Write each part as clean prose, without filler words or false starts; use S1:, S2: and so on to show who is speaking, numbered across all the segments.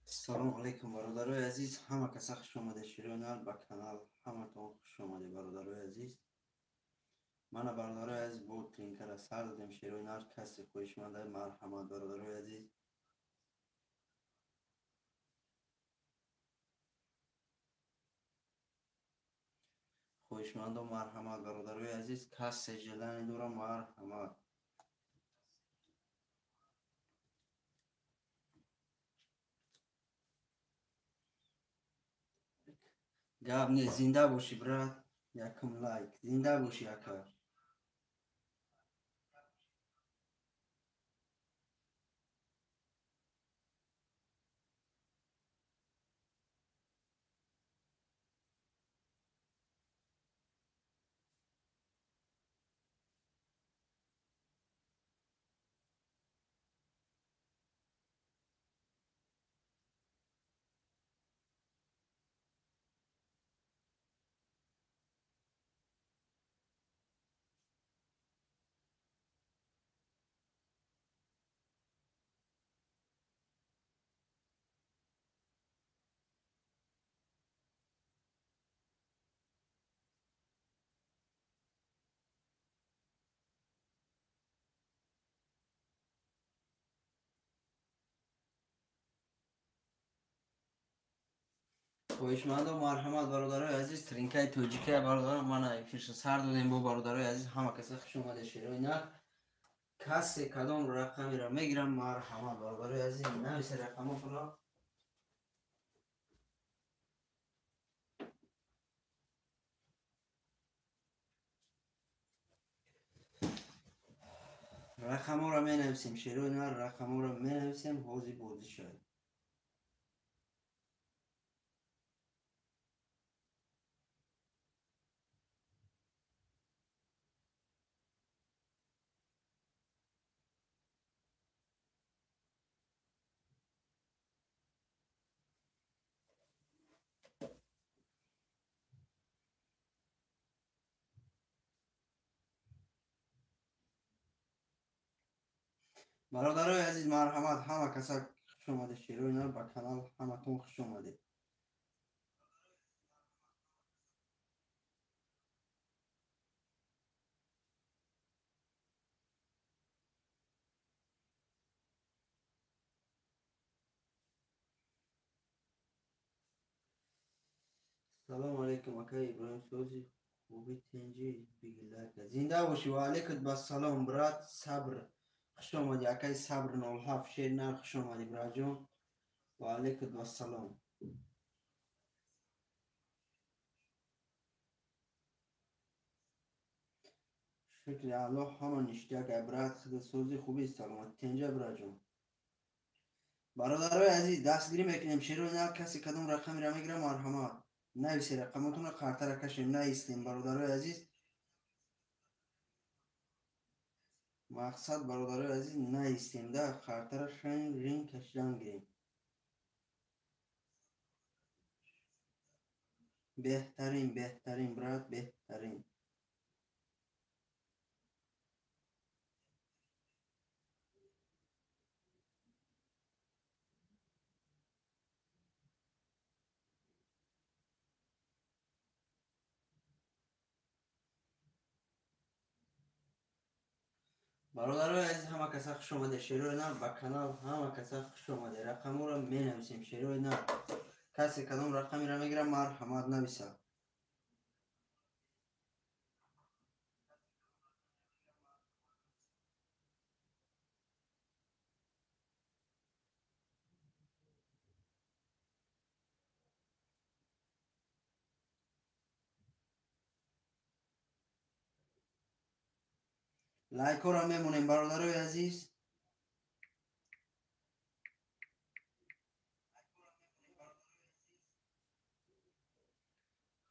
S1: سلام علیکم برادرای عزیز، همه کسا خوش آمده شیرینال به کانال همتون خوش آمده برادرای عزیز. من برادرای عزیز بود ترینکر سر دادیم شیرینال کسی خوشمنده مرحمت برادرای عزیز. خوشمند و مرحمت برادرای عزیز، کسی جلن دورم مرحمت. گاب نه زنده باشی برات، یکم لایک زنده باشی یکم. خوشمند و مرحمت برادرای عزیز، ترینکای توجیکه برادر من فیش سر دادیم با برادرای عزیز، همه کسی خوش آمده شیرینال. کسی کدام رقمی را میگیرم مرحمت برادرای عزیز، نویسه رقم فلا. رقم را می نویسیم شیرینال، رقم را می نویسیم حوزی بودی شد. برادرای عزیز مرحمت، همه کسا خوش آمده شیرینال با کانال همتون خوش آمده. سلام علیکم اکای ابراهیم سوزی، خوبی تنجی بگیلک زنده باشی و علیکت با سلام برات صبر. خوش آمدی اکای صبر 07 شیرینال، خوش آمدی برات جون و علیکت با سلام. شکر الله همان اشتیاق برات خود سوزی خوبی سلامت تنجا برات جون. برادرای عزیز دستگیری میکنیم شیرینال، کسی کدوم رقمی را میگیره مرحمت نویسی رقمتون را کارتر کشیم نیستیم برادرای عزیز. مقصد برادرای عزیز نیستیم ده کارتر شنگ رینگ کشیدن گیریم. بهترین بهترین برات بهترین. برادرای عزیز همه کسا خوش آمده شیرینال با کانال همه کسا خوش آمده. رقم را می نویسیم شیرینال، کسی کدوم رقمی را میگیره مرحمت نویسه. لایک ها را میمونیم برادرای عزیز.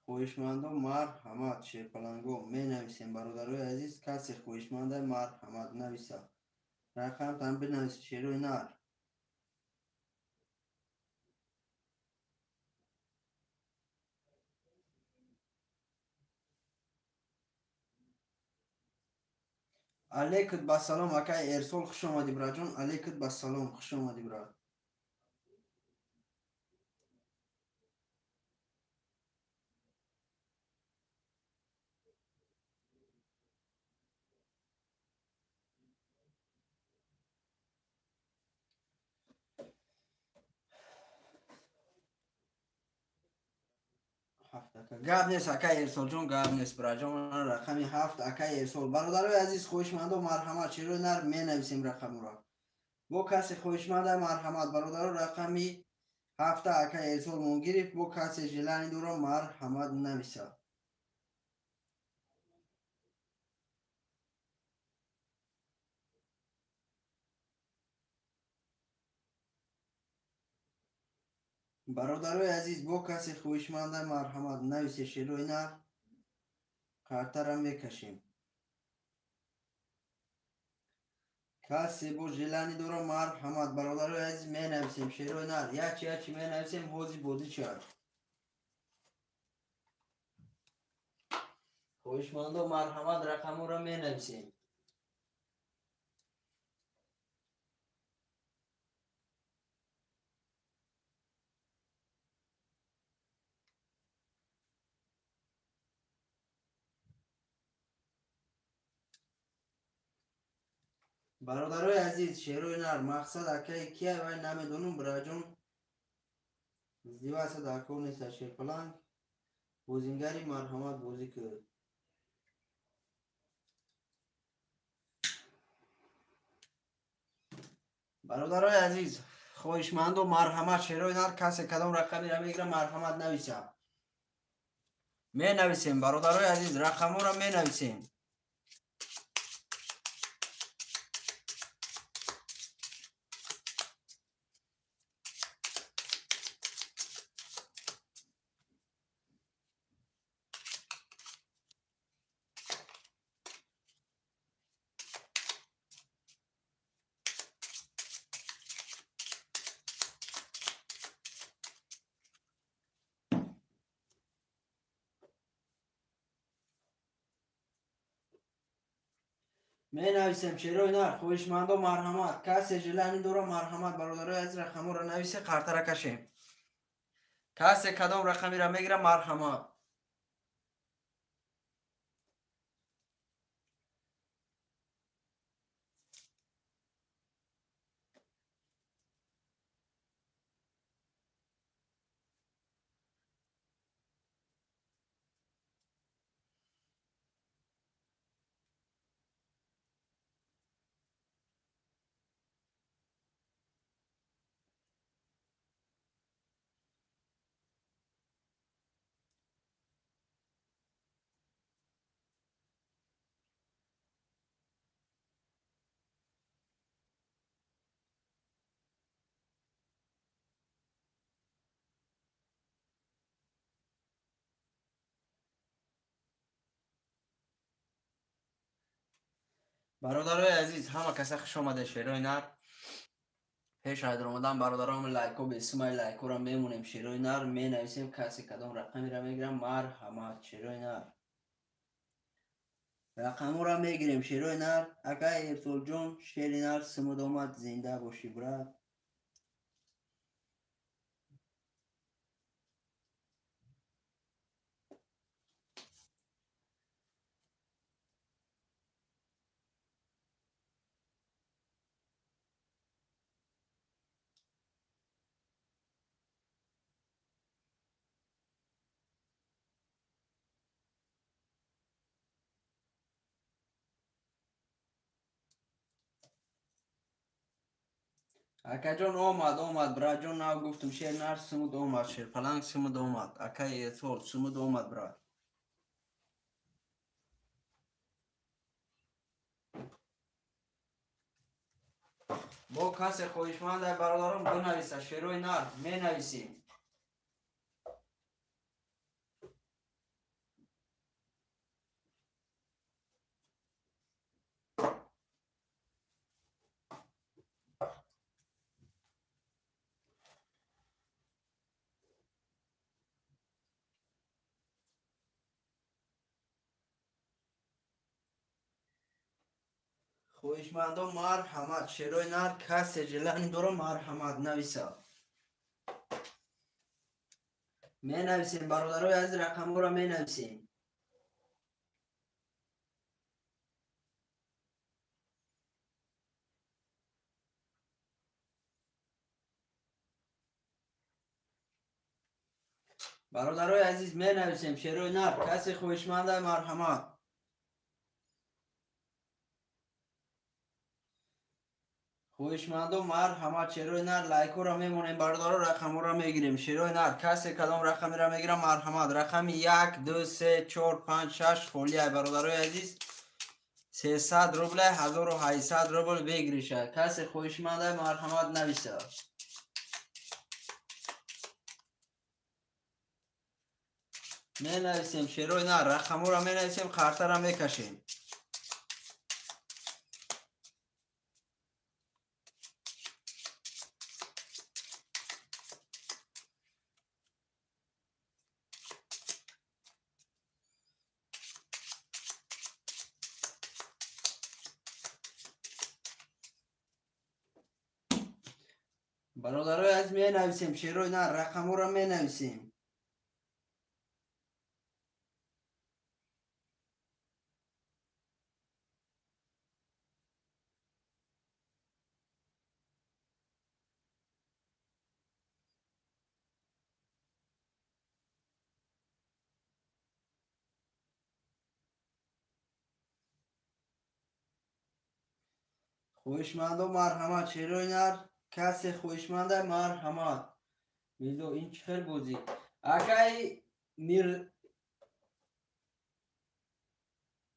S1: خویشمند و مرحمت شیرپلنگو می نویسیم برادرای عزیز، کسی خویشمنده مرحمت نویسه. رقم تن بنویس شیرینال. علیکت با سلام اکای ارسول، خوش آمدی برا جون. علیکت با سلام، خوش آمدی برا. گاب نیست اکای ارسال جون، گاب نیست برای جون. رقمی 7 اکای ارسال. برادرای عزیز خوشمند و مرحمت شروع نر می نویسیم رقم را. بو کسی خوشمند مرحمت برادر رقمی 7 اکای ارسال مون گرفت. بو کسی جلانی دورا مرحمت نویسه. برادرای عزیز بو کسی خوشمند مرحمت نویسه شروع نر کارت را میکشیم. کسی بو جلانی دورا مرحمت برادرای عزیز می نویسیم شروع نر یچی می نویسیم حوزی بودی چهار. خوشمند و مرحمت رقم را می نویسیم. برادرای عزیز شروع نر مقصد اکای کیه و نمیدونم برای جون زیواسه داکو نیست شیرپلنگ بوزینگری مرحمت بوزی کرد. برادرای عزیز خوشمند و مرحمت شروع نر کسی کدام رقمی را میگیره مرحمت نویسه. می نویسیم برادرای عزیز رقم را می نویسیم. می نویسیم شروع نر خوشمند و مرحمت کسی جلانی دورا مرحمت برادرای عزیز رقم را نویسه کارت را کشیم. کسی کدام رقمی را میگیره مرحمت. برادرای عزیز همه کسی خوش آمده شروع نر پیش از رمضان برادرام لایکو به اسم لایکو را میمونیم شروع نر می نویسیم کسی کدام رقمی را میگیرم مرحمت شروع نر رقم را میگیریم شروع نر اکای ارسول جون شیر نر سمود آمد زنده باشی برات. اکا جون آمد برات جون ناو گفتم شیر نر سمود آمد شیر پلنگ سمود آمد اکای ارسول سمود آمد برات. با کسی خوشمند برادرم بنویسه شروع نر می نویسیم. خوشمند و مرحمت شروع نر کسی جلانی دورا مرحمت نویسه. می نویسیم برادرای از رقم را می نویسیم. برادرای عزیز می نویسیم شیروی نر کسی خویشمنده مرحمت. خویشمندو مرحمت شیروی نر لایکو را میمونیم برادرها رقمو را میگیریم. شیروی نر کسی کدام رقمی را میگیرم مرحمت. رقم 1 2 3 4 5 6 فولیه برادرای عزیز 300 روبل 1800 روبل بگیریشه. کسی خویشمنده مرحمت نویسه. می نویسیم شیروی نر رقمو را می نویسیم خرطه را میکشیم. برادرای عزیز می نویسیم شیروی نر رقمو را می نویسیم. خویشمند و مرحمت شیروی نر کسی خویشمنده مرحمت. میزو این چه خیلی بوزی اکای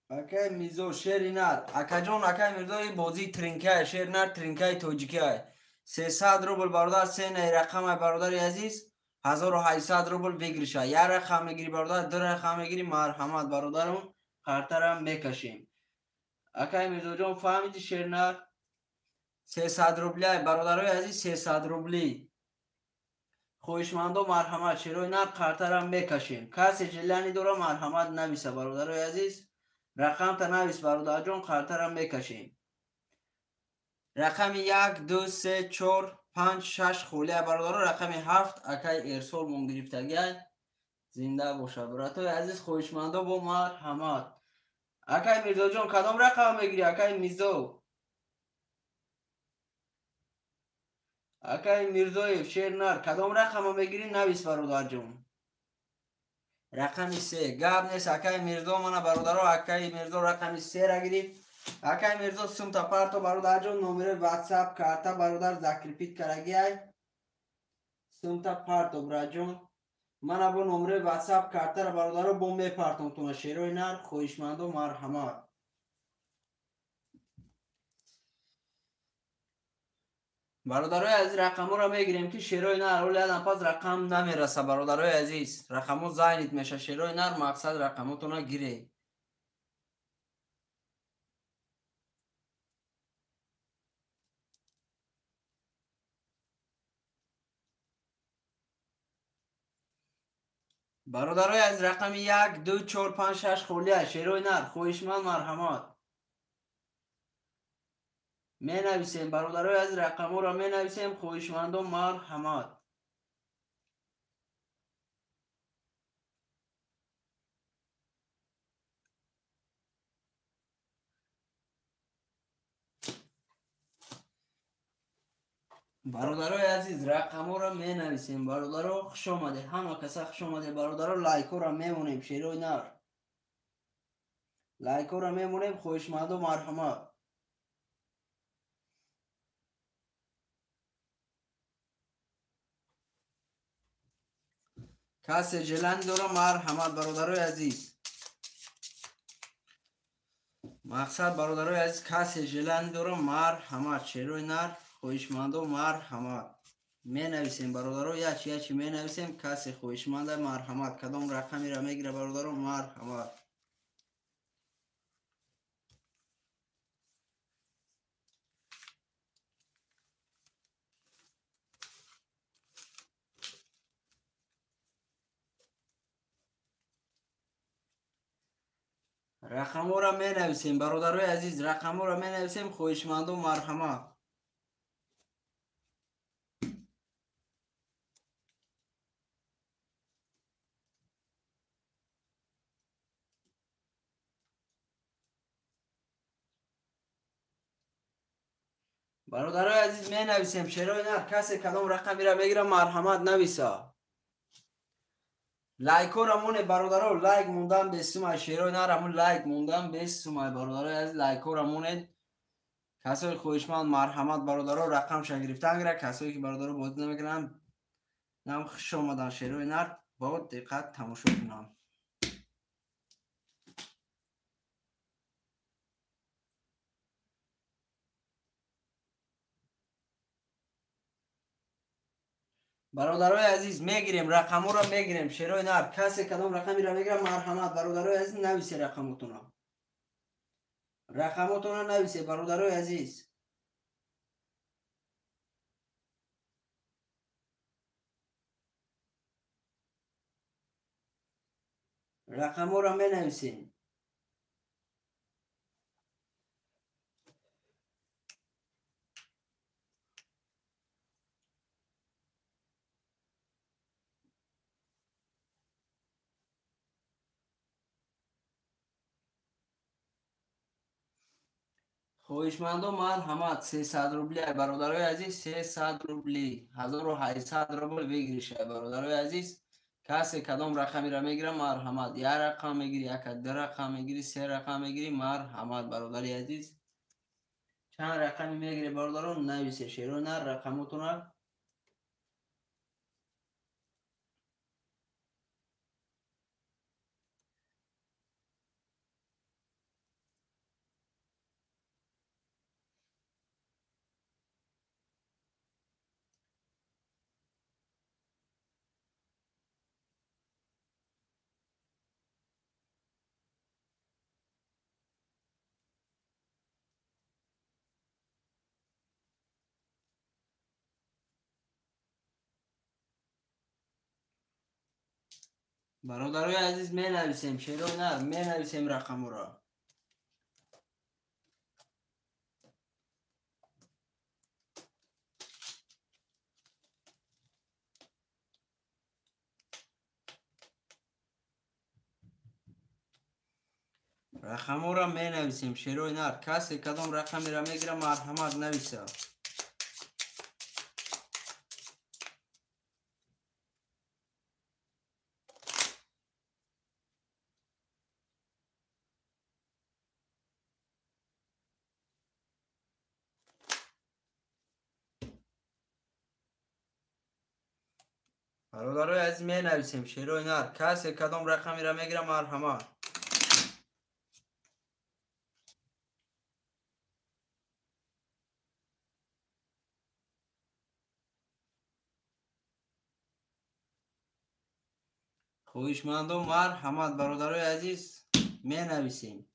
S1: اکای میزو شیری نر اکا جون اکای میرزوی بازی ترینکای شیر نر ترینکای توجیکای 300 روبل برادر سه نی رقم برادر عزیز 1800 روبل بگیرشه. یک رقم میگیری برادر دو رقم میگیری مرحمت برادرمون خرطرم میکشیم. اکای میزو جون فهمیدی شیر نر 300 روبلی برادرای عزیز 300 روبلی خویشمندو مرحمت شیروی نر خرطرم میکشیم. کسی جلانی داره مرحمت نویسه برادرای عزیز رقم تا نویس برادر جون خرطرم میکشیم. رقم 1 2 3 4 5 6 خوله برادر رقم 7 اکای ارسال مون گرفتگی زنده باشه برادرای عزیز خویشمندو با مرحمت. اکای میرزا جون کدام رقم میگیری اکای میزو اکای میرزوی شیر نر کدام رقم میگیری نویس برادر جون. رقم 3 گاب نیست اکای میرزا من برادر اکای میرزا رقم 3 را گرفت. اکای میرزا سم تا پارتو برادر جون نمره واتساپ کارتا برادر زکرپیت کرگی سم تا پارتو برادر جون من ابو نمره واتساپ کارتا را برادر بو میپارتم تو شیروی نر خویشمند و مرحمت. برادرای عزیز رقمو را میگیریم که شیروی نر ولی آدم پاس رقم نمیرسه برادرای عزیز رقمو زاینید میشه شیروی نر مقصد رقمتون گیری. برادرای از رقم 1 2 4 5 6 خولیه شیروی نر خویشمند مرحمت می نویسیم. برادرای از رقمو را می نویسیم خویشمند و مرحمت. برادرای عزیز رقمو را می نویسیم. برادرها خوش آمده همه کسا خوش آمده. برادرها لایکو را میمونیم شیروی نر لایکو را میمونیم خویشمند و مرحمت. کسی جلند داره مرحمت برادرای عزیز مقصد برادرای عزیز کسی جلند داره مرحمت شیروی نر خویشمند و مرحمت می نویسیم. برادرها یچی می نویسیم کسی خویشمند مرحمت کدام رقمی را میگیره برادرها مرحمت. رقمو را می نویسیم برادرای عزیز رقمو را می نویسیم خویشمند و مرحمت. برادرای عزیز می نویسیم شیروی نر کسی کدام رقمی را میگیره مرحمت نویسه. لایک رامون برادرها لایک موندن به سومای شیرو نرمون لایک موندن به سومای برادرها از لایک رامون کسای خوشمند مرحمت برادرها رقم شان گرفتن گره کسایی که برادرها بازی نمیکنن نام خوش آمدن شیرو نر با دقت تماشا کنم. برادرای عزیز میگیریم رقم رو میگیریم شیرو نر کسی کدام رقمی را میگیرم مرحمت برادرای عزیز نویسی رقمتون نویسی برادرای عزیز. رقم را می نویسین. خویشمندو مرحمت 300 روبلی برادرای عزیز 300 روبلی 1800 روبل بگیری شای برادرای عزیز. کسی کدام رقمی را میگیره مرحمت یک رقم میگیری یک دو رقم میگیری سه رقم میگیری مرحمت برادرای عزیز. چند رقمی میگیری برادران نویسی شیرو نه رقمتون. برادرای عزیز می نویسیم شیرو نه می نویسیم رقم را. رقم را می نویسیم شیرو نر کسی کدام رقمی را میگیره مرحمت نویسه. برادرای عزیز می نویسیم شیرو نر کسی کدام رقمی را میگیره مرحمت. خویشمندو مرحمت برادرای عزیز می نویسیم.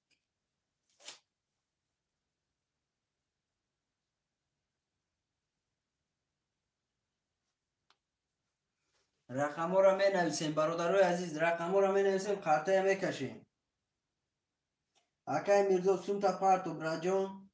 S1: رقم را می نویسیم برادرای عزیز رقم را می نویسیم خطه می کشیم. اکای میرزا سومتا پارتو براجون.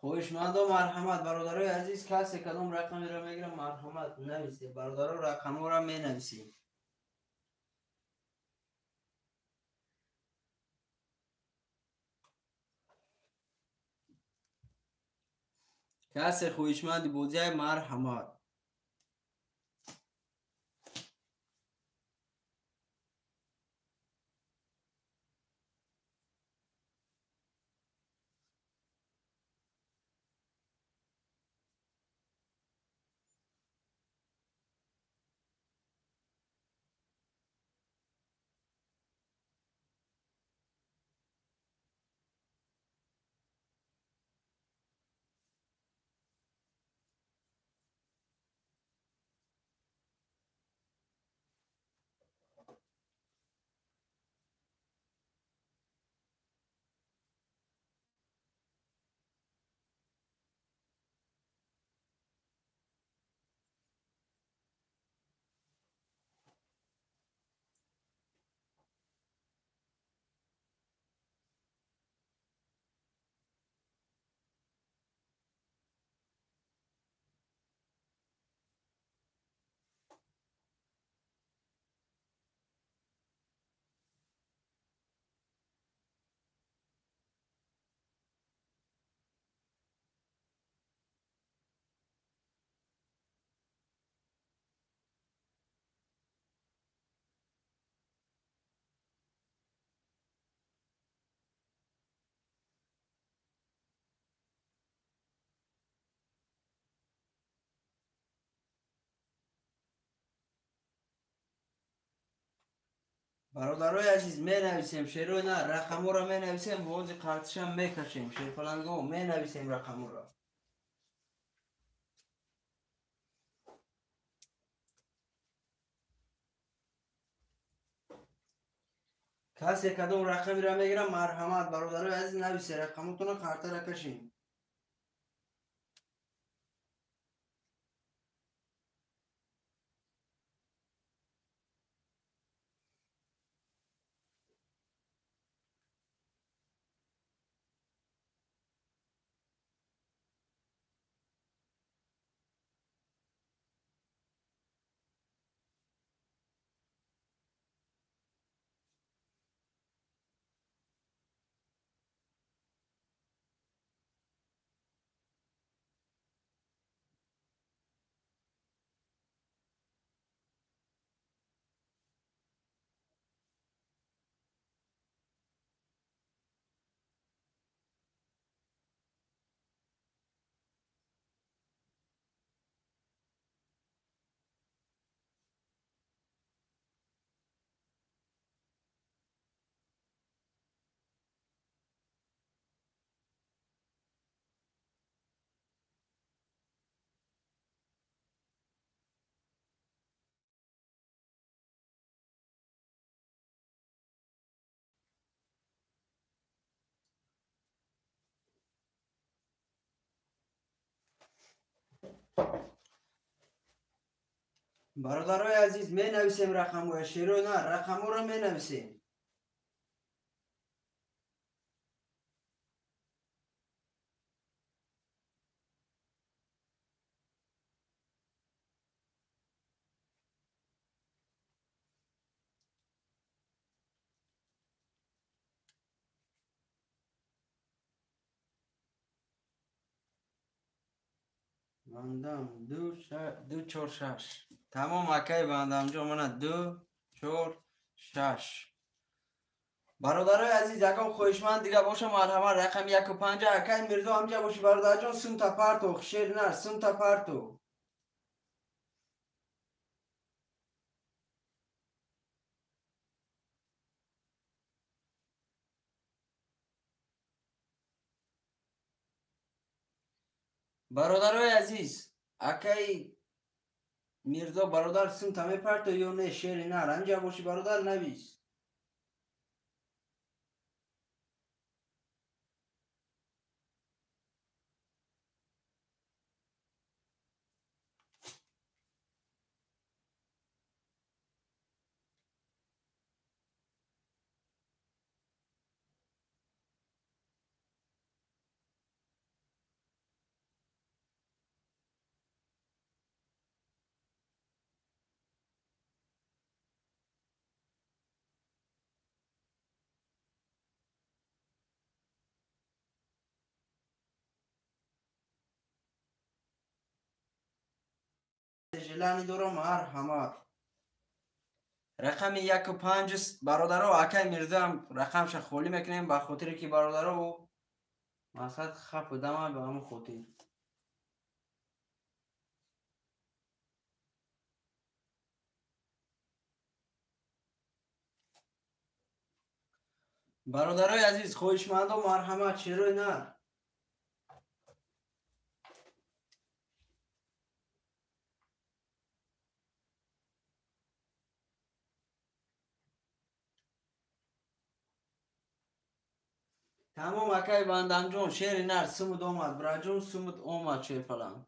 S1: خویشمندو مرحمت برادرای عزیز کسی کدام رقمی را میگیره مرحمت نویسیم برادرای رقم را می نویسیم. کسی خویشمندی بودی مرحمت. برادرای عزیز می نویسیم شروع نه رقمو را می نویسیم وازی قرتشم می کشیم شیر فلنگو می نویسیم رقمو را کسی کدوم رقمی را میگیرم مرحمت برادرای عزیز نویسه رقمتون رو قرطه را کشیم برادرای عزیز می نویسیم رقمو شروع نه رقمو را می نویسیم بندم دو چور شش تمام اکی بندم جو منه دو چور شش برادرای عزیز یکم خویشمند دیگه باشه مرحمت رقم 150 اکی میرزا همجا باشی برادر جان سم تا پرتو شیر نر سم تا پرتو برادرای عزیز اکی میرزا برادر سم تا میپرتو یا نه شیر نر همجا باشی برادر نویس جلانی دورم مرحمت رقم 1 و 5 است برادرها اکی میرزا هم رقمش خالی میکنیم به خاطر که برادرها و مقصد خف و دم به همون خاطر برادرای عزیز خویشمند و مرحمت چروی نه تمام اکی بندم جون شیر نر سمود آمد براجون سمود آمد شیر فلان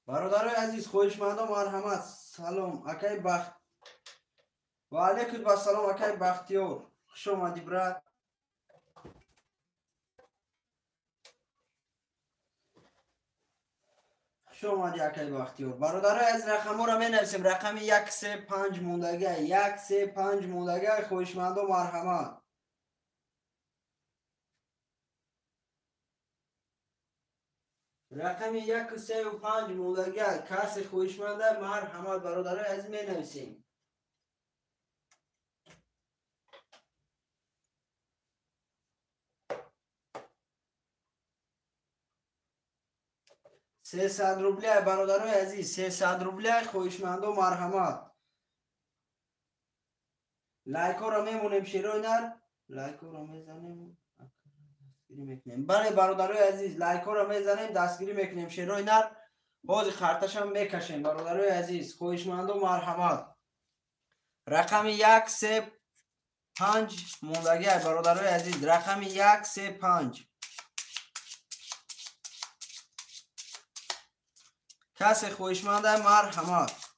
S1: برادرای عزیز خویشمند و مرحمت سلام اکی بخت و علیکم با سلام اکی بختیار خوش آمدی برات خوش آمدی اکی بختیار برادرای از رقم را می نویسیم رقم 135 موندگی 135 موندگی خویشمند و مرحمت رقم 135 مولدگر کس خویشمند مرحمت برادرای عزیز می نویسیم. $300 برادرای عزیز، $300 خویشمند و مرحمت. لایک را میمونیم شیروی نر، لایک را میزنیم میکنیم. بله برادرای عزیز لایک را میزنیم دستگیری میکنیم شیروی نر، باز خرطش هم میکشیم برادرای عزیز خویشمند و مرحمت. رقم 135 موندگی برادرای عزیز، رقم 135 کس خویشمند مرحمت.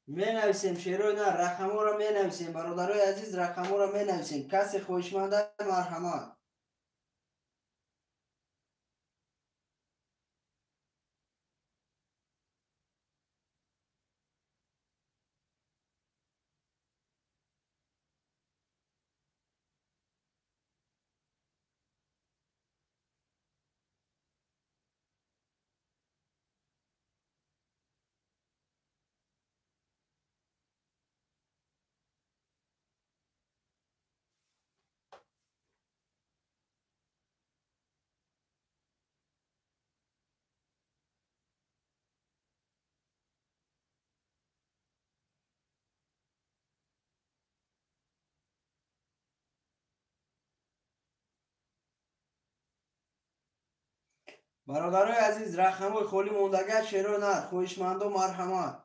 S1: می نویسیم شیروی نه، رقم را می نویسیم برادرای عزیز، رقم را می نویسیم کس خویشمند مرحمت. برادرای عزیز رقم خالی موندگی شیروی نه، خویشمند و مرحمت.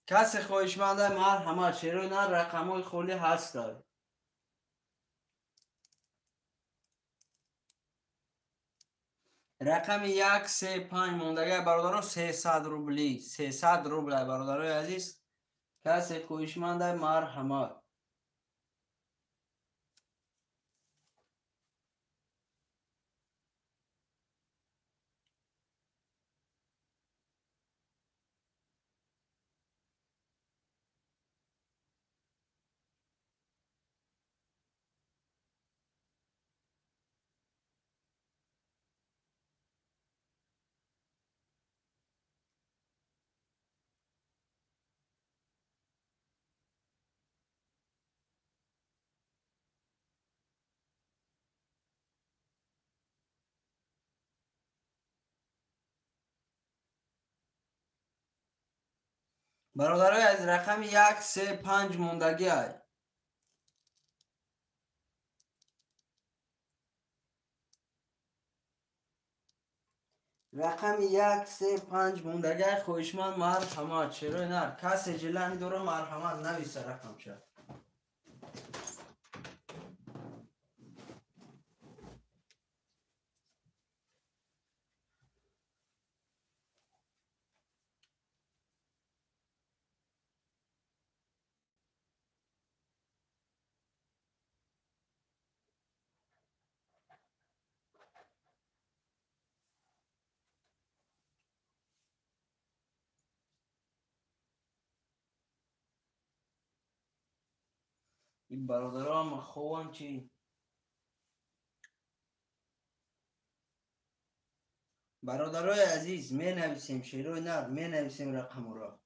S1: کس خویشمند مرحمت شیروی نه، رقم خالی هست دارد. رقم 135 موندگی برادران $300 $300 برادرای عزیز کس خویشمند مرحمت. برادرای عزیز رقم 135 موندگی های، رقم 135 موندگی خویشمند مرحمت شیروی نر، کسی جلنی دوره مرحمت نویسه رقم شد. این برادرها هم خوبن چی؟ برادرای عزیز می نویسیم شیروی نر، می نویسیم رقم را.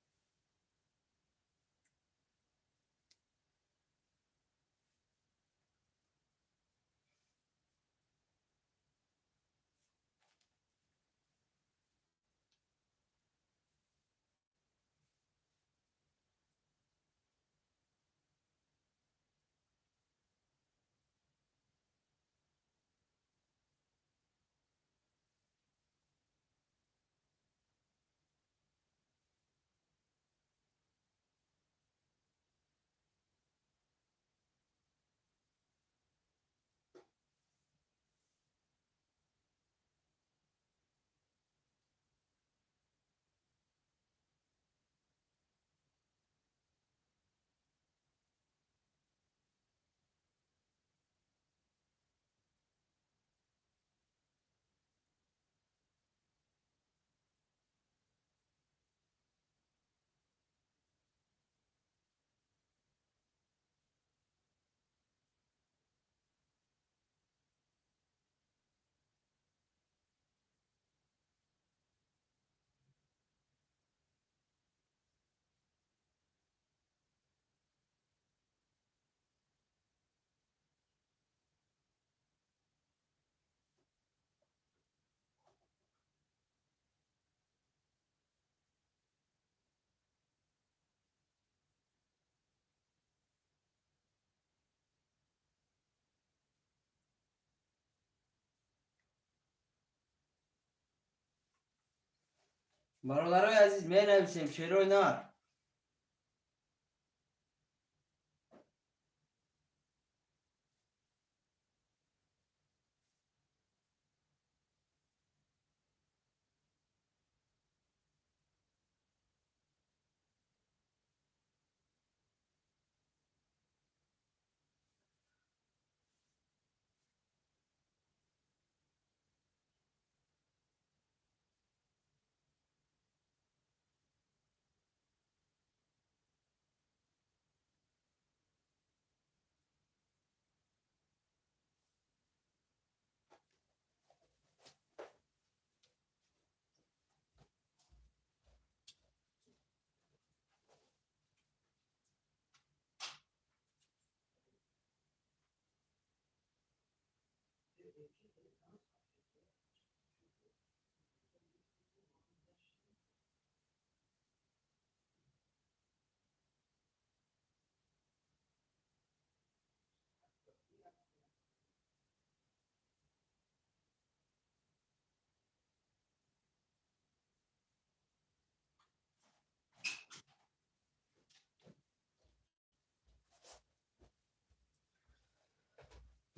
S1: برادرای عزیز می نویسیم شعر و نر.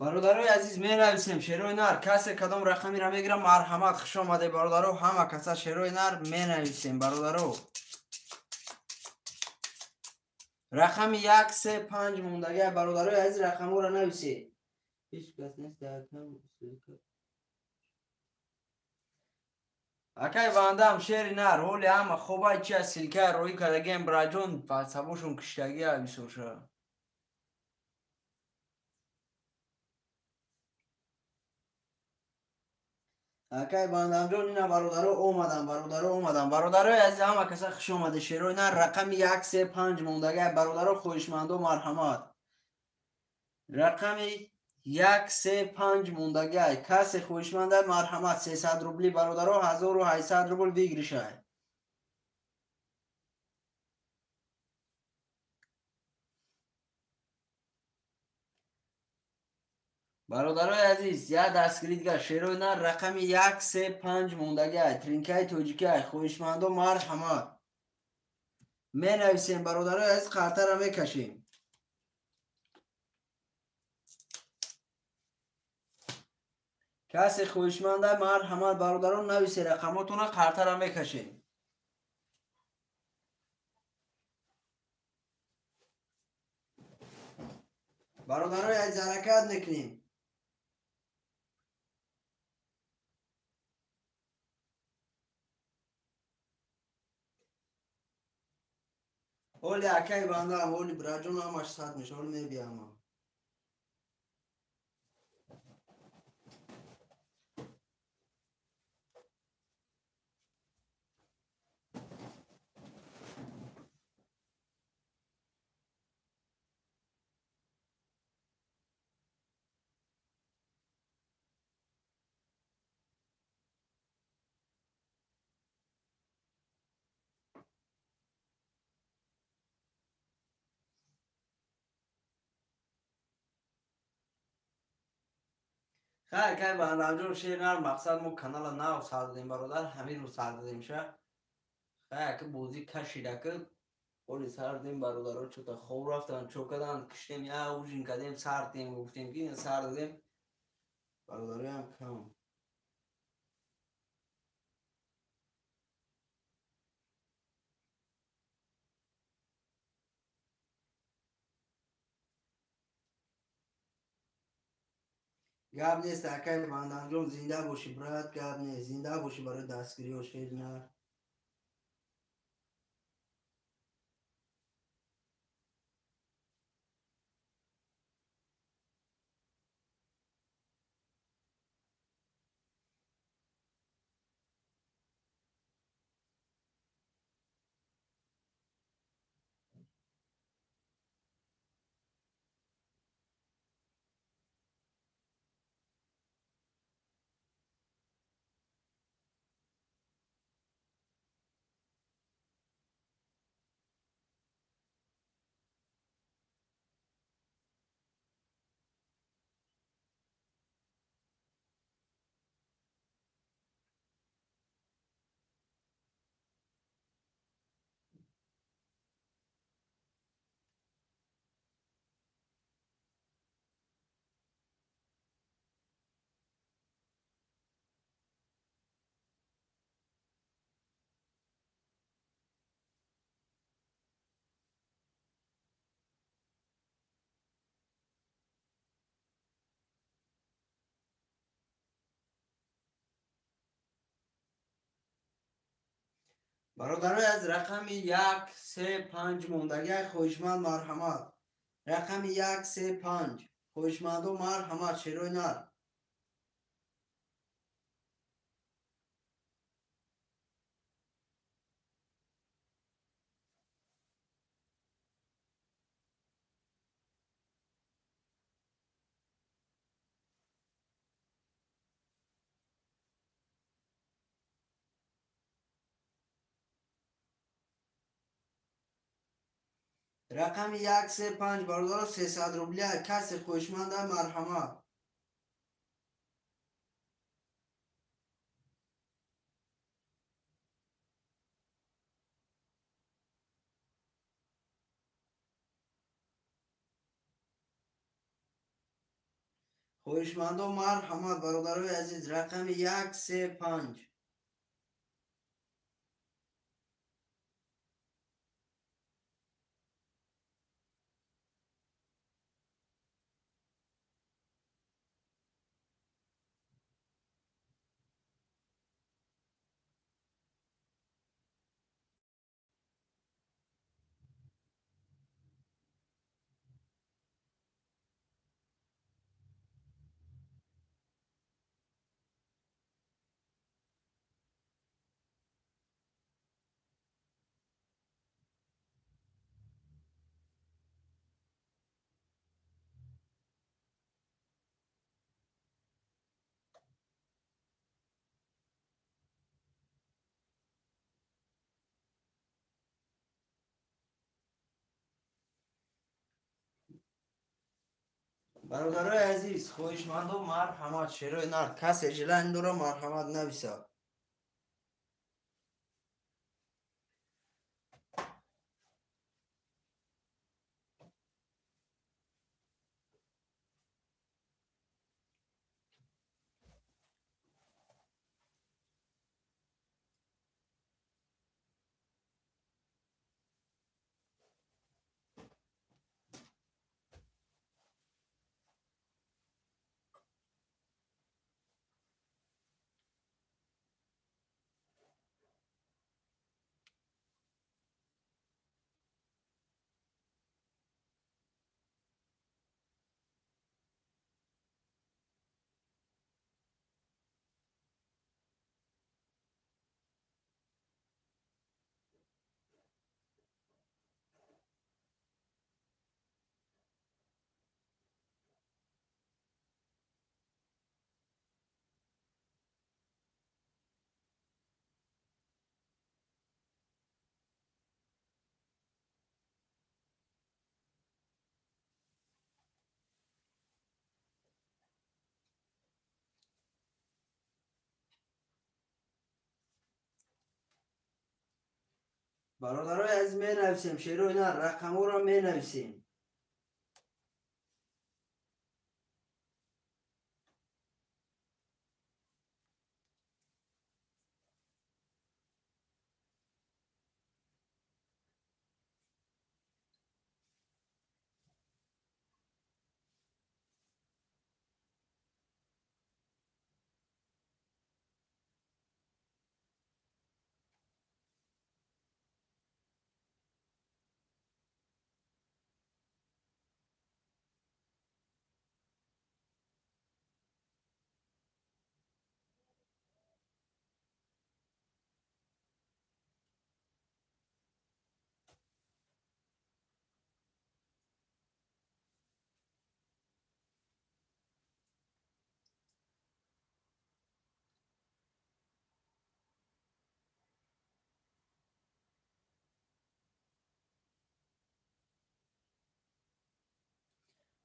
S1: برادرای عزیز می نویسیم شعر و نر. کسی کدام رقمی را میگیره مرحمت خوش آمده برادرو. همه کسا شعر و نر می نویسیم برادرو. رقم 1 3 5 موندگی برادرای عزیز رقم را نویسید. هیچ کس نیست اکای بنده هم شعر نر حولی همه خوبه چی از سلکه روی کدگیم براجون فلسفه‌شون کشتگی ها بیسوشه. اکای بندم جون اینا برادرو اومدم برادرای عزیز همه کسا خوش اومده شعر و نر. رقم 1 3 5 موندگی برادرو خوشمند و مرحمت. رقم 1 3 5 موندگی کسی خوشمند مرحمت 300 روبلی برادرو 1800 روبل بگیرشه. برادرای عزیز یه دستگیری دیگه شعر و نر. رقم 1 3 5 موندگی ترینکای توجیکی خوشمند و مرحمت می نویسیم برادرای عزیز. خاطر را میکشیم. کسی خوشمنده مرحمت برادران نویسی رقماتون خاطر را میکشیم. برادرای عزیز حرکت نکنیم. اولی اکای بنده هم اولی براجون همش صد میشه اولی میبیم. خیلی که بنده جون شیر نر مقصد مو کانال ناو سر دادیم برادر همین رو سر دادیم شه. خیلی که بوزی کشیده که اولی سر دادیم برادر رو چوتا خوب رفتن چوکدن کشتیم یا اوجین کدیم سر دیم گفتیم که این سر دادیم برادری هم کم. گب نیست اکای بنده جون زنده باشی برات گب نیست زنده باشی برای دستگیری و شیر نر. برادرای از رقم 135 موندگی خویشمند مرحمت. رقم 135 خویشمند و مرحمت شیروی نر. رقم 135 برادر 300 روبله کسی خویشمند مرحمت. خویشمند و مرحمت برادرای عزیز رقم 135. برادرای عزیز خویشمند و مرحمت شیروی نر کسی جلن دورا مرحمت نویسه. برادرای عزیز می نویسیم شیروی نر رقم او را می نویسیم.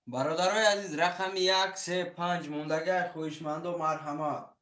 S1: برادرای عزیز رقم 135 موندگی خویشمند و مرحمت.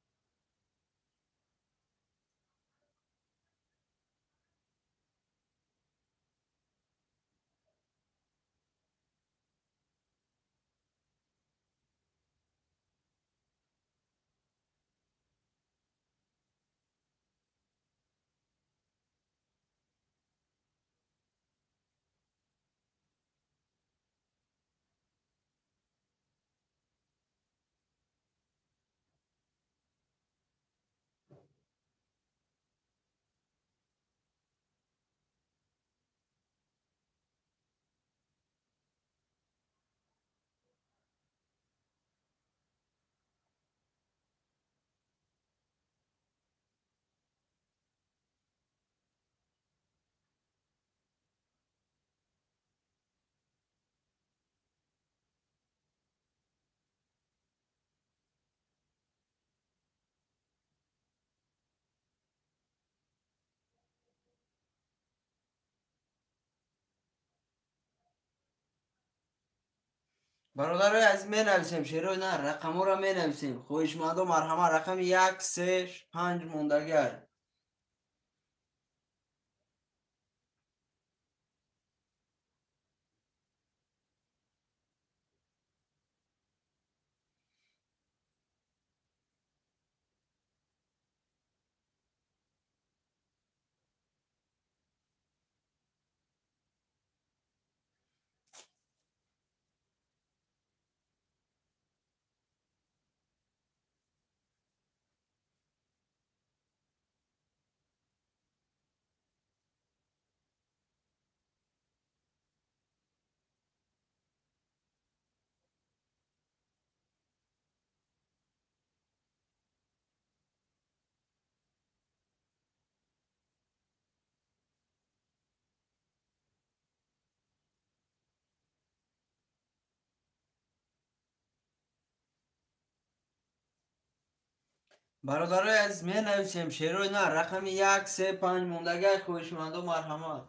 S1: برادر از می نویسیم شیرو نه رقم را می نویسیم خویشمند و مرحمه رقم 1 3 5 موندگر. برادر از می نویسیم شیرو نه رقم 1 3 5 موندگر خویشمند و مرحمه.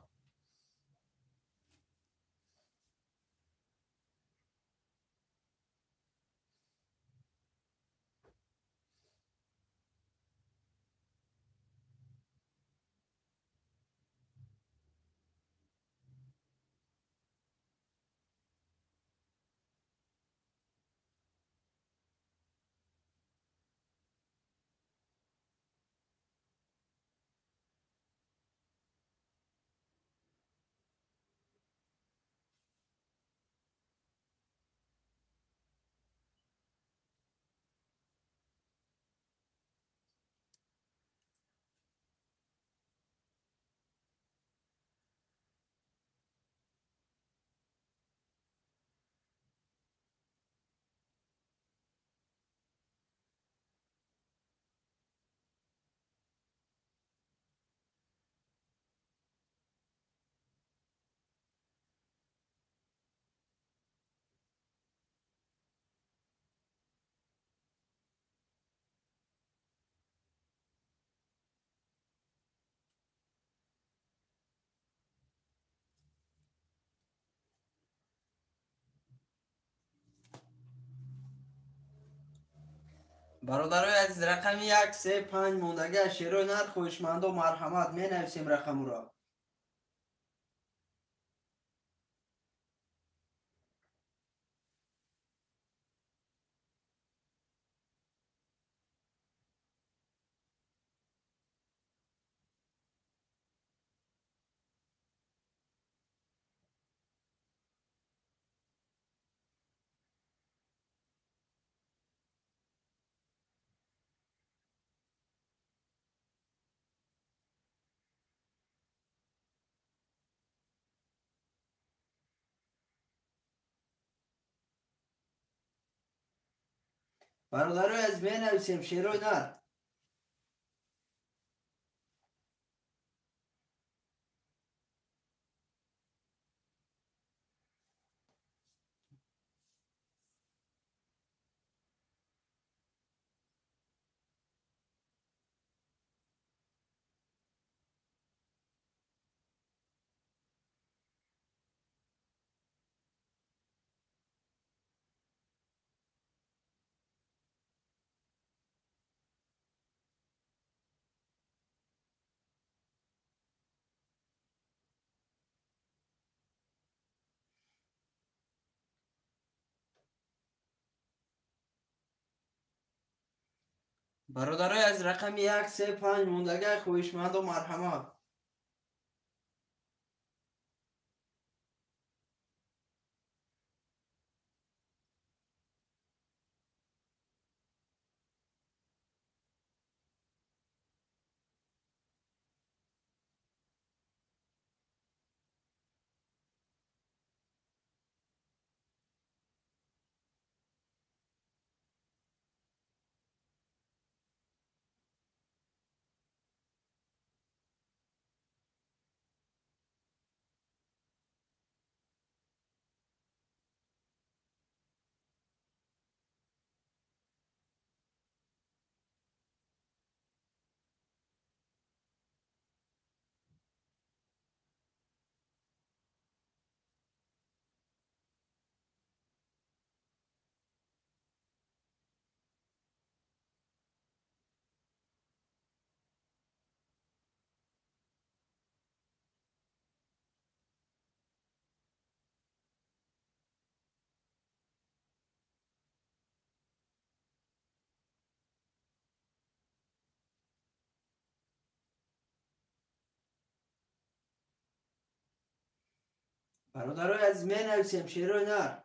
S1: برادر از رقم 1 3 5 موندگر شیرو نه خویشمند و مرحمت می نویسیم رقم را. برادر از می نویسیم شیرو نه. برادر از رقم 1 3 5 موندگر خویشمند و مرحمت. برادرای عزیز می نویسیم شعر و هنر.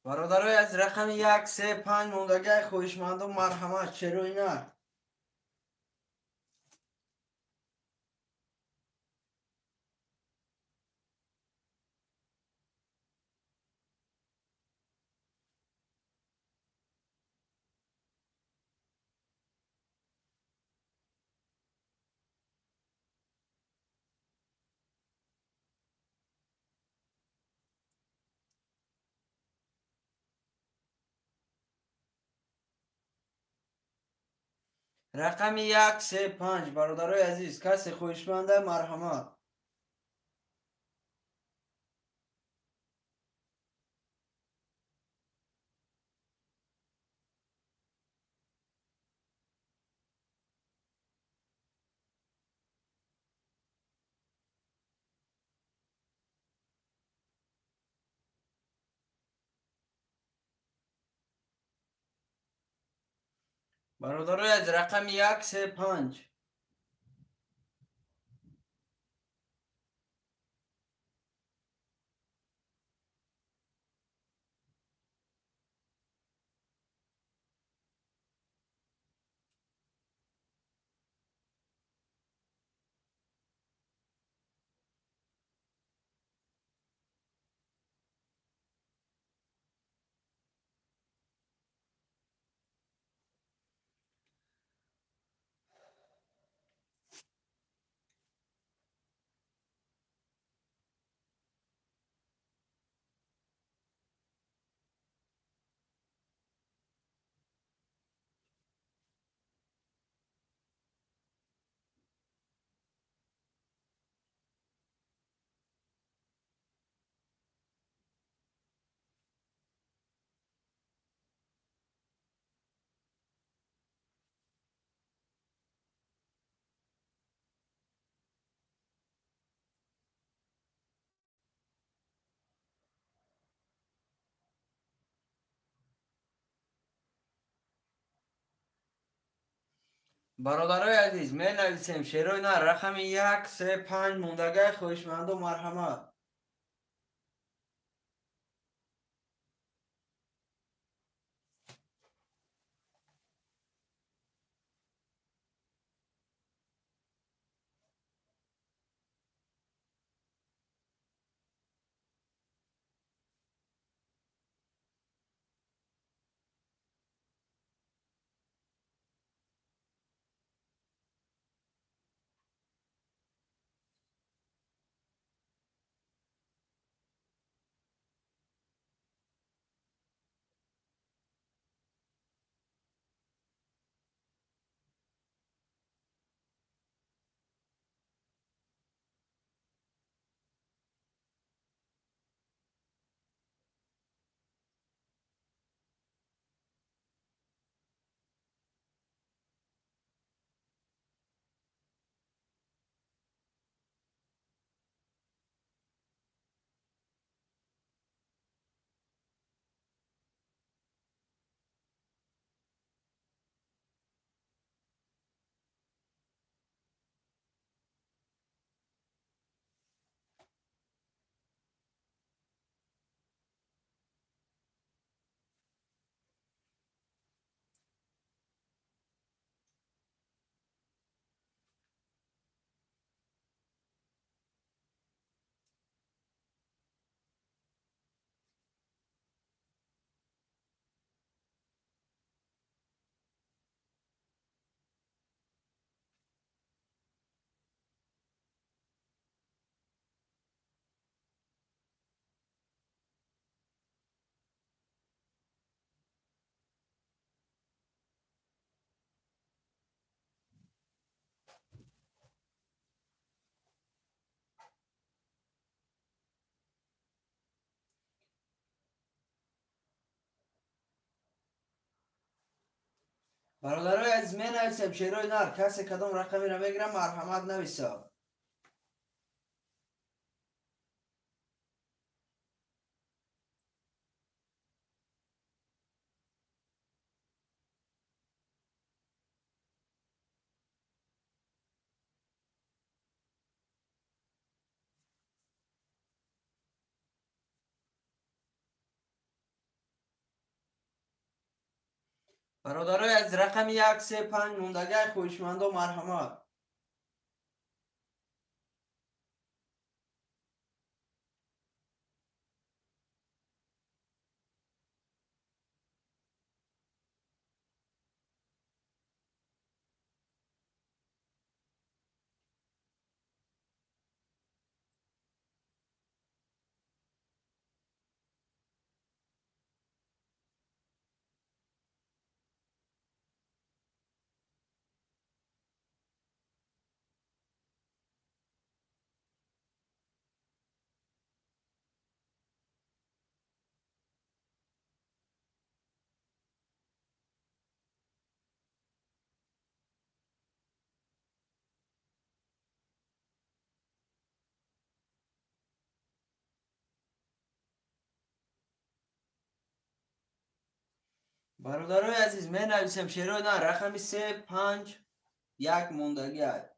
S1: برادرای از رقم 1 3 5 موندگه خویشمند و مرحمت شعر و هنر. رقم 1 3 5 برادرای عزیز کسی خویشمنده مرحمت. برادرای از رقم 1 3 5 برادرای عزیز می نویسیم شعر و هنر. رقم 1 3 5 موندگه خویشمند و مرحمت. برادرای از می نویسم شیرای نر، کسی کدام رقمی را میگیرم مرحمت نویسه. برادرای از رقم 1 3 5 موندگی خویشمندو مرحمت. برادرای عزیز می نویسم شیرای نر، رقم 3 5 1 موندگی.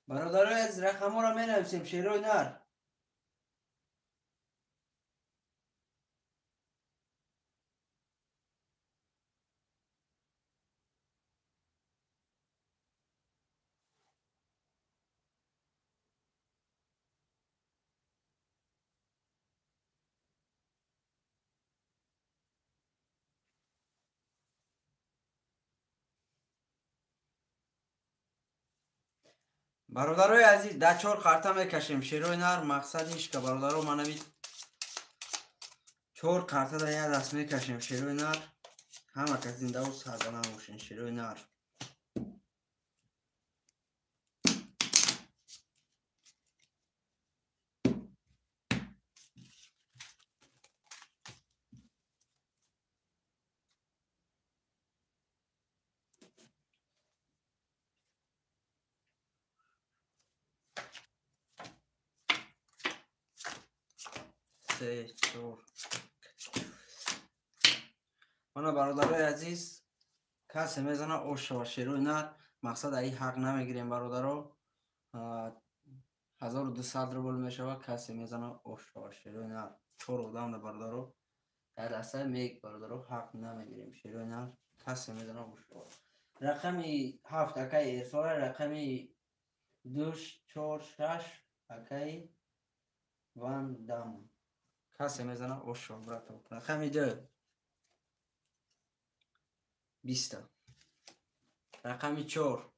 S1: برادرای از رقم ها را می نویسیم شیرای نر. برادرای عزیز در 4 قرطه میکشیم شیرای نر. مقصدش که برادرها منوید 4 قرطه در یک دست میکشیم شیرای نر. همه که زنده و سربلند باشین شیرای نر. سه چهار. منو برادرای عزیز کسی میزنه اوش و شیرای نر. مقصد ای حق نمیگیریم برادرها. 1200 روبل میشود. کسی میزنه اوش و شیرای نر. 4 آدم برادرها در دسته میگ برادرها حق نمیگیریم شیرای نر. کسی میزنه اوش و رقمی 7 اکای ارسال. رقمی 2 4 6 اکای وان دام. کسی میزنه اوش و براتو. رقمی 2 20. رقمی 4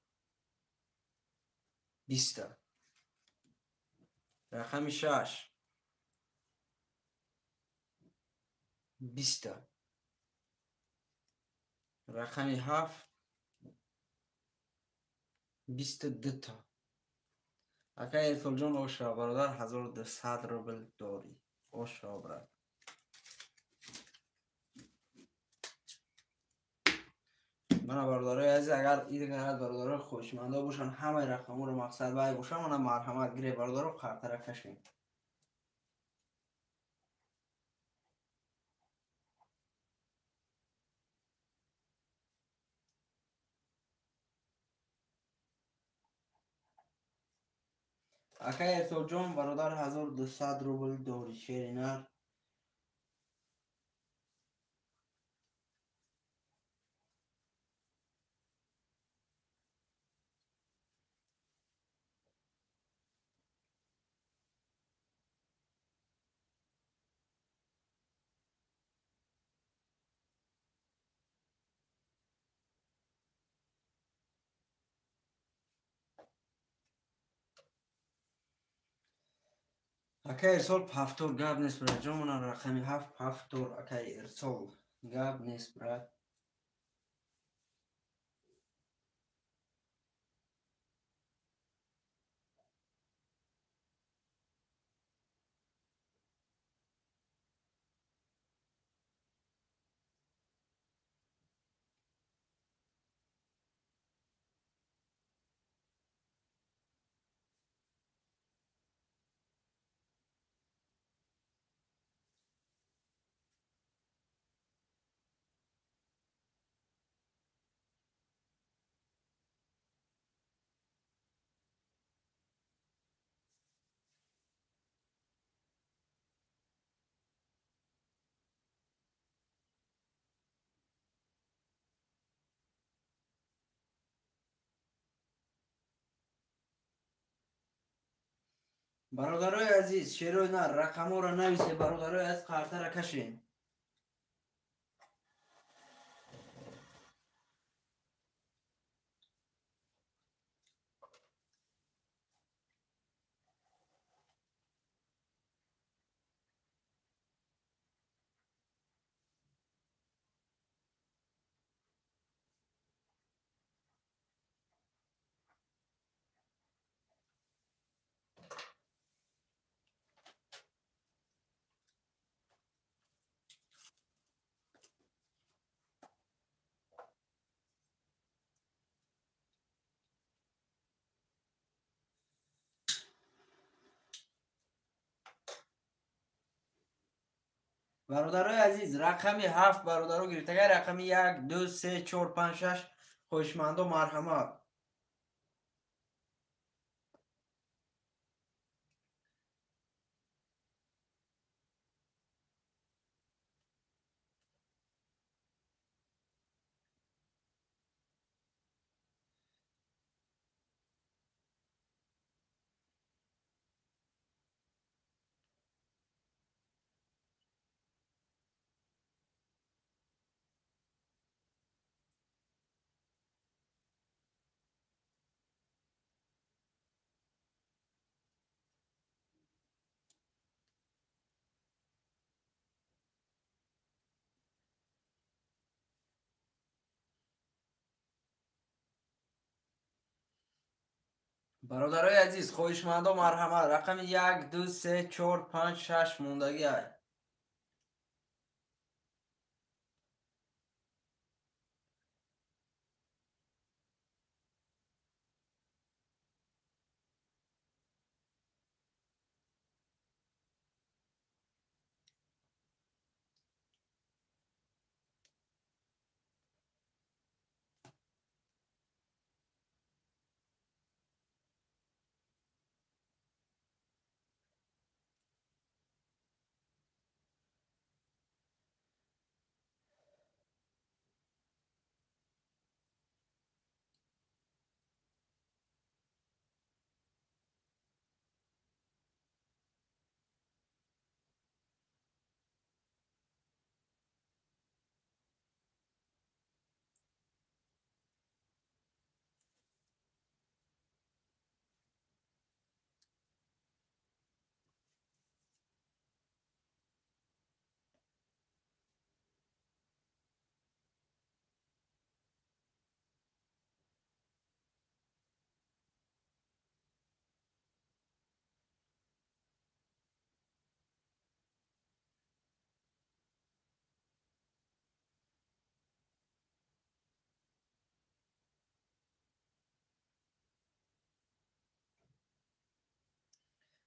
S1: 20. رقمی 6 20. رقمی 7 22 تا. اکای ارسال جان اوشا برادر 1200 روبل داری. اوشا برات. من برادرای عزیز اگر این برادرای خوشمنده باشن همه رقم رو مقصد بای باشن من مرحمت گیره برادر خاطر کشیم. اکای ارسال جان برادر 1200 روبل داری شیرینر. اکای ارسال پفتور گاب نیست برای جان من رقمی 7 پفتور اکای ارسال گاب نیست برای. برادرای عزیز شیروی نه رقم ها را نویسه. برادرای از قرطه را کشین. برادرای عزیز رقمی 7 برادرو گرفت. اگر رقمی 1 2 3 4 5 6 خوشمند و مرحمت. برادرای عزیز خوشمند و مرحمت. رقمی 1 2 3 4 5 6 موندگی های.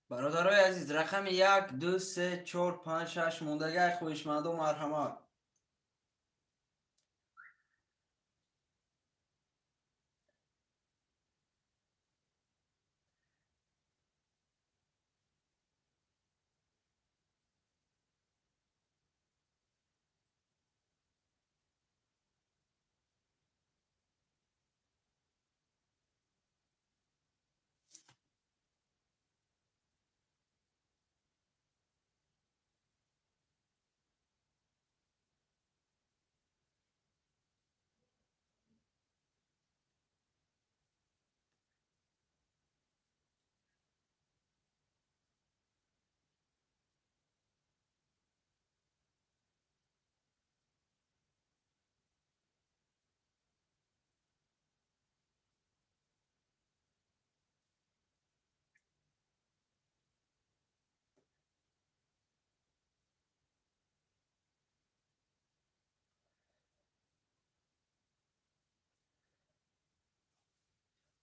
S1: برادرای عزیز رقم 1 2 3 4 5 6 موندگی خوشمند و مرحمت.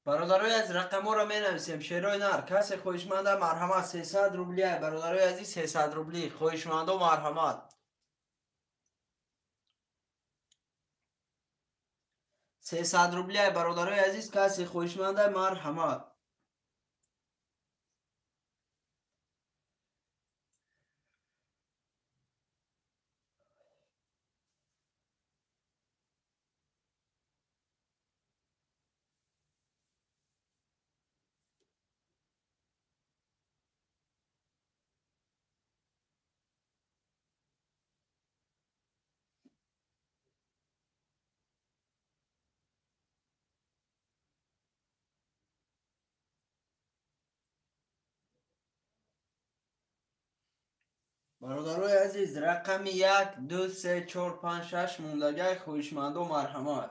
S1: برادرای از رقم ها را می نویسیم. شیرای نر کسی خویشمنده مرحمت 300 روبلیه. برادرای عزیز 300 روبلی خویشمنده و مرحمت 300 روبلیه. برادرای عزیز کسی خویشمنده مرحمت. برادرای عزیز رقم 1 2 3 4 5 6 موندگی خویشمنده و مرحمت.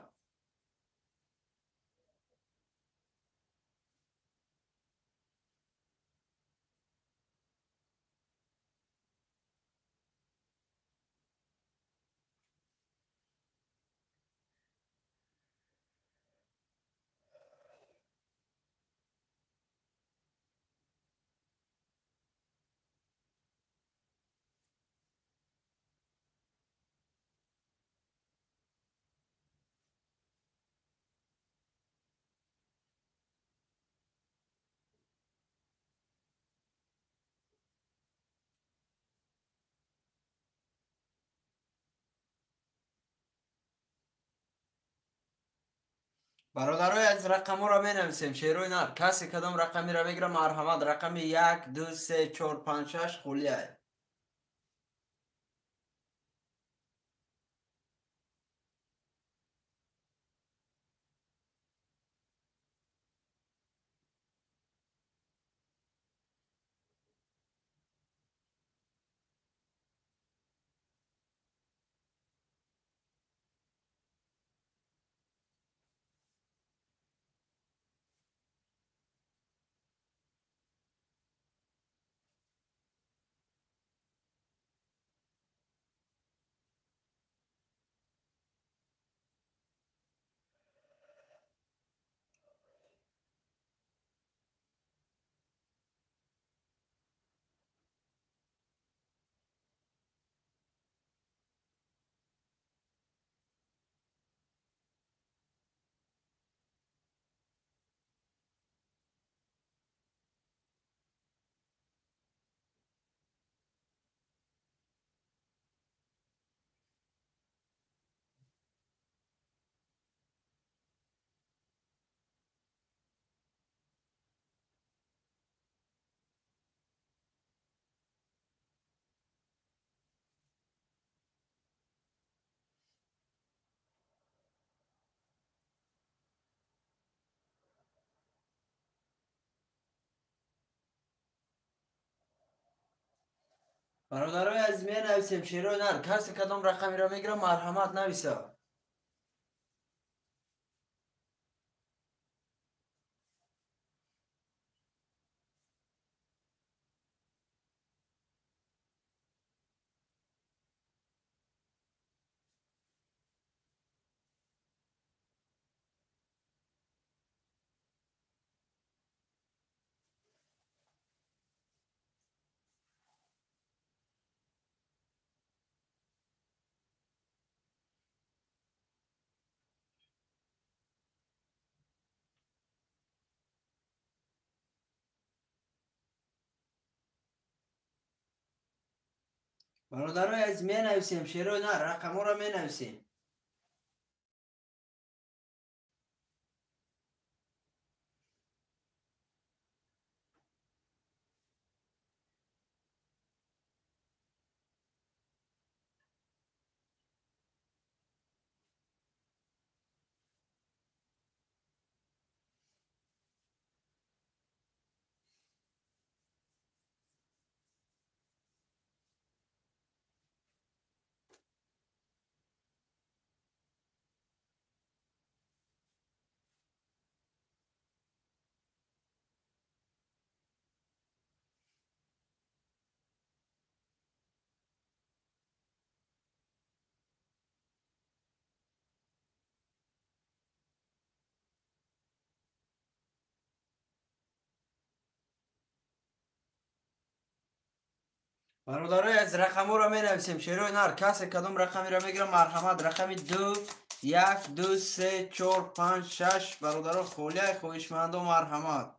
S1: برادرای از رقم ها را می نویسیم. شیروی نر کسی کدام رقمی را بگیره مرحمت. رقم 1 2 3 4 5 6 خولیه. برادرای از می نویسیم. شیروی نر کسی کدام رقمی را میگیره مرحمت نویسه. برادرای از می نویسیم. شیروی نر رقم ها را می نویسیم. برادرای از رقم را می نویسیم. شیروی نر کسی کدوم رقمی را بگیرم مرحمت. رقمی 2 1 2 3 4 5 6. برادرای خولیای خویشمند و مرحمت.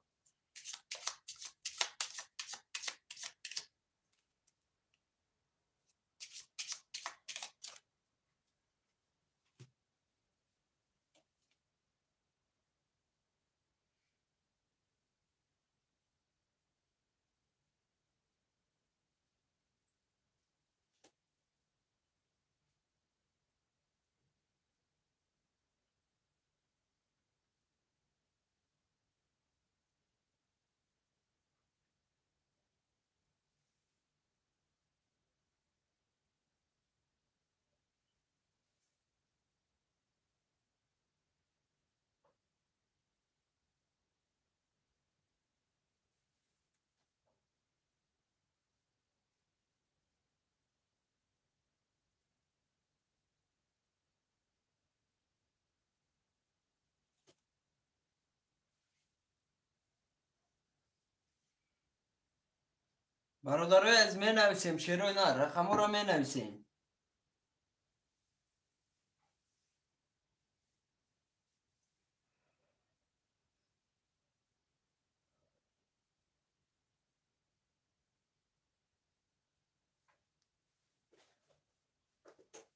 S1: برادرای از می نویسیم. شیروی نر رقم را می نویسیم.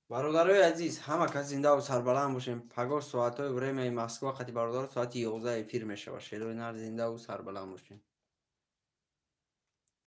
S1: برادرای عزیز همه کس زنده و سربلند باشیم. پگاه ساعت های برای مسکو وقتی برادر ساعت 11 فیر میشه و شیروی نر زنده و سربلند باشیم.